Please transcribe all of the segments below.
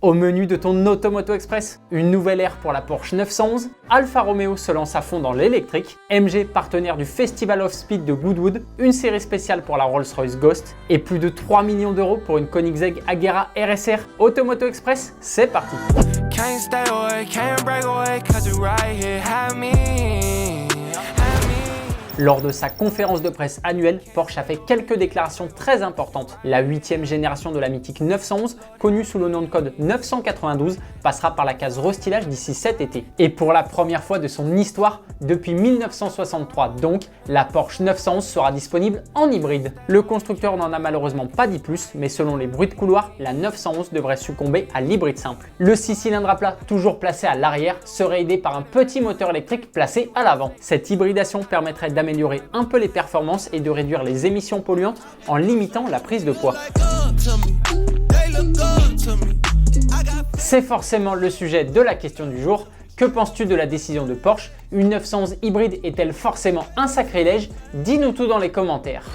Au menu de ton Automoto Express, une nouvelle ère pour la Porsche 911, Alfa Romeo se lance à fond dans l'électrique, MG partenaire du Festival of Speed de Goodwood, une série spéciale pour la Rolls-Royce Ghost et plus de 3 millions d'euros pour une Koenigsegg Agera RSR. Automoto Express, c'est parti. Lors de sa conférence de presse annuelle, Porsche a fait quelques déclarations très importantes. La 8e génération de la mythique 911, connue sous le nom de code 992, passera par la case restylage d'ici cet été. Et pour la première fois de son histoire, depuis 1963 donc, la Porsche 911 sera disponible en hybride. Le constructeur n'en a malheureusement pas dit plus, mais selon les bruits de couloir, la 911 devrait succomber à l'hybride simple. Le 6 cylindres à plat, toujours placé à l'arrière, serait aidé par un petit moteur électrique placé à l'avant. Cette hybridation permettrait d'améliorer un peu les performances et de réduire les émissions polluantes en limitant la prise de poids. C'est forcément le sujet de la question du jour. Que penses-tu de la décision de Porsche? Une 911 hybride est-elle forcément un sacrilège? Dis-nous tout dans les commentaires.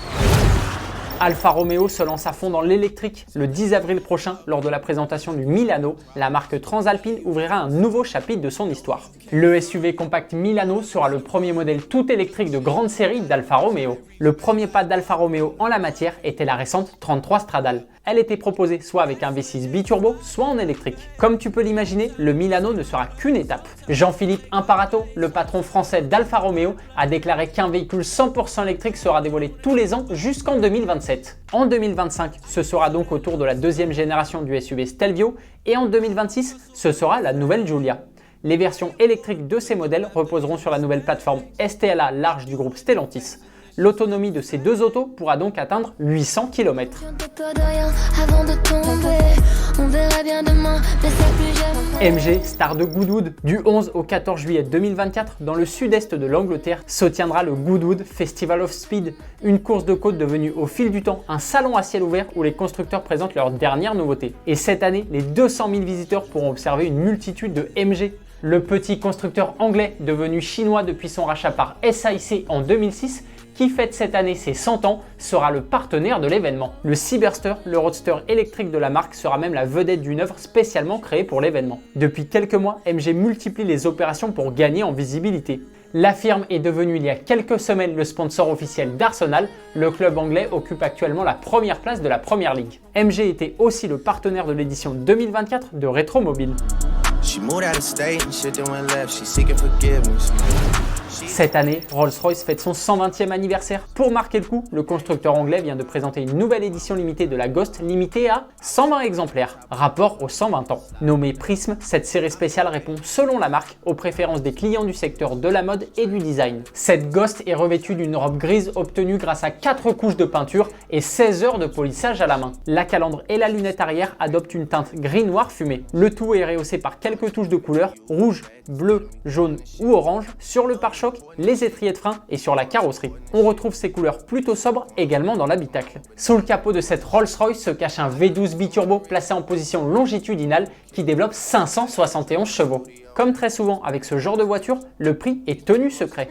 Alfa Romeo se lance à fond dans l'électrique. Le 10 avril prochain, lors de la présentation du Milano, la marque Transalpine ouvrira un nouveau chapitre de son histoire. Le SUV compact Milano sera le premier modèle tout électrique de grande série d'Alfa Romeo. Le premier pas d'Alfa Romeo en la matière était la récente 33 Stradale. Elle était proposée soit avec un V6 biturbo, soit en électrique. Comme tu peux l'imaginer, le Milano ne sera qu'une étape. Jean-Philippe Imparato, le patron français d'Alfa Romeo, a déclaré qu'un véhicule 100% électrique sera dévoilé tous les ans jusqu'en 2027. En 2025, ce sera donc au tour de la deuxième génération du SUV Stelvio et en 2026, ce sera la nouvelle Giulia. Les versions électriques de ces modèles reposeront sur la nouvelle plateforme STLA large du groupe Stellantis. L'autonomie de ces deux autos pourra donc atteindre 800 km. MG, star de Goodwood, du 11 au 14 juillet 2024, dans le sud-est de l'Angleterre, se tiendra le Goodwood Festival of Speed, une course de côte devenue au fil du temps un salon à ciel ouvert où les constructeurs présentent leurs dernières nouveautés. Et cette année, les 200 000 visiteurs pourront observer une multitude de MG. Le petit constructeur anglais, devenu chinois depuis son rachat par SAIC en 2006, qui fête cette année ses 100 ans, sera le partenaire de l'événement. Le Cyberster, le roadster électrique de la marque, sera même la vedette d'une œuvre spécialement créée pour l'événement. Depuis quelques mois, MG multiplie les opérations pour gagner en visibilité. La firme est devenue il y a quelques semaines le sponsor officiel d'Arsenal. Le club anglais occupe actuellement la première place de la Premier League. MG était aussi le partenaire de l'édition 2024 de Rétromobile. Cette année, Rolls-Royce fête son 120e anniversaire. Pour marquer le coup, le constructeur anglais vient de présenter une nouvelle édition limitée de la Ghost, limitée à 120 exemplaires, rapport aux 120 ans. Nommée Prism, cette série spéciale répond, selon la marque, aux préférences des clients du secteur de la mode et du design. Cette Ghost est revêtue d'une robe grise obtenue grâce à 4 couches de peinture et 16 heures de polissage à la main. La calandre et la lunette arrière adoptent une teinte gris-noir fumé. Le tout est rehaussé par quelques touches de couleurs, rouge, bleu, jaune ou orange, sur le pare-choc, les étriers de frein et sur la carrosserie. On retrouve ces couleurs plutôt sobres également dans l'habitacle. Sous le capot de cette Rolls-Royce se cache un V12 biturbo placé en position longitudinale qui développe 571 chevaux. Comme très souvent avec ce genre de voiture, le prix est tenu secret.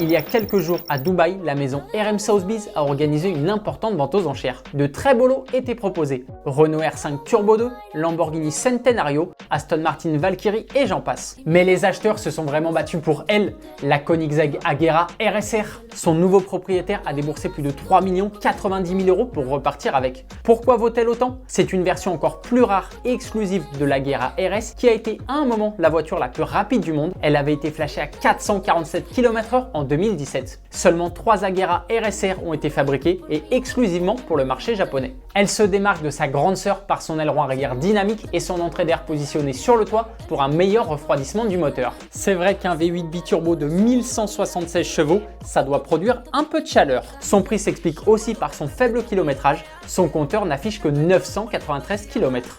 Il y a quelques jours à Dubaï, la maison RM Sotheby's a organisé une importante vente aux enchères. De très beaux lots étaient proposés. Renault R5 Turbo 2, Lamborghini Centenario, Aston Martin Valkyrie et j'en passe. Mais les acheteurs se sont vraiment battus pour elle, la Koenigsegg Agera RSR. Son nouveau propriétaire a déboursé plus de 3 090 000 € pour repartir avec. Pourquoi vaut-elle autant? C'est une version encore plus rare et exclusive de l'Agera RS qui a été à un moment la voiture la plus rapide du monde. Elle avait été flashée à 447 km/h en 2017. Seulement 3 Agera RSR ont été fabriqués et exclusivement pour le marché japonais. Elle se démarque de sa grande sœur par son aileron arrière dynamique et son entrée d'air positionnée sur le toit pour un meilleur refroidissement du moteur. C'est vrai qu'un V8 biturbo de 1176 chevaux, ça doit produire un peu de chaleur. Son prix s'explique aussi par son faible kilométrage, son compteur n'affiche que 993 km.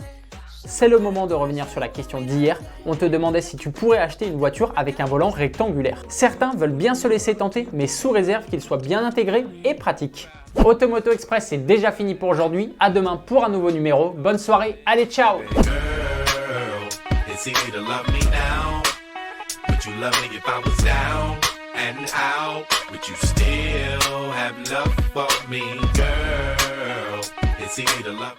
C'est le moment de revenir sur la question d'hier. On te demandait si tu pourrais acheter une voiture avec un volant rectangulaire. Certains veulent bien se laisser tenter, mais sous réserve qu'il soit bien intégré et pratique. Automoto Express, c'est déjà fini pour aujourd'hui. À demain pour un nouveau numéro. Bonne soirée, allez ciao! And out, but you still have love for me, girl. it's easy to love.